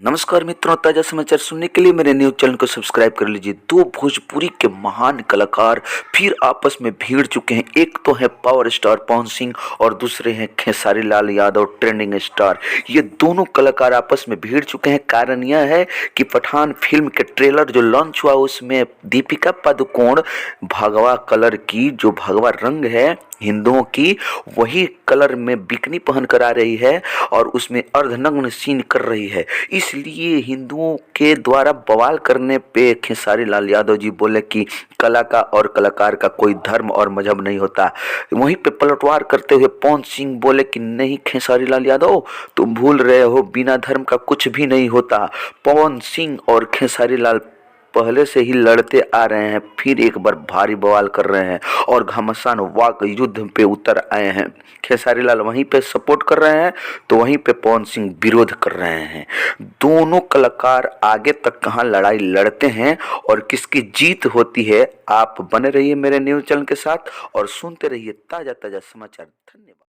नमस्कार मित्रों, ताजा समाचार सुनने के लिए मेरे न्यूज चैनल को सब्सक्राइब कर लीजिए। दो भोजपुरी के महान कलाकार फिर आपस में भिड़ चुके हैं। एक तो है पावर स्टार पवन सिंह और दूसरे हैं खेसारी लाल यादव ट्रेंडिंग स्टार। ये दोनों कलाकार आपस में भिड़ चुके हैं। कारण यह है कि पठान फिल्म के ट्रेलर जो लॉन्च हुआ उसमें दीपिका पादुकोण भगवा कलर की, जो भगवा रंग है हिंदुओं की, वही कलर में बिकनी पहन कर आ रही है और उसमें अर्धनग्न सीन कर रही है। इसलिए हिंदुओं के द्वारा बवाल करने पे खेसारी लाल यादव जी बोले कि कला का और कलाकार का कोई धर्म और मजहब नहीं होता। वहीं पे पलटवार करते हुए पवन सिंह बोले कि नहीं खेसारी लाल यादव, तुम भूल रहे हो, बिना धर्म का कुछ भी नहीं होता। पवन सिंह और खेसारी लाल पहले से ही लड़ते आ रहे हैं, फिर एक बार भारी बवाल कर रहे हैं और घमासान वाक युद्ध पे उतर आए हैं। खेसारी लाल वहीं पे सपोर्ट कर रहे हैं तो वहीं पे पवन सिंह विरोध कर रहे हैं। दोनों कलाकार आगे तक कहां लड़ाई लड़ते हैं और किसकी जीत होती है। आप बने रहिए मेरे न्यूज चैनल के साथ और सुनते रहिए ताजा ताजा समाचार। धन्यवाद।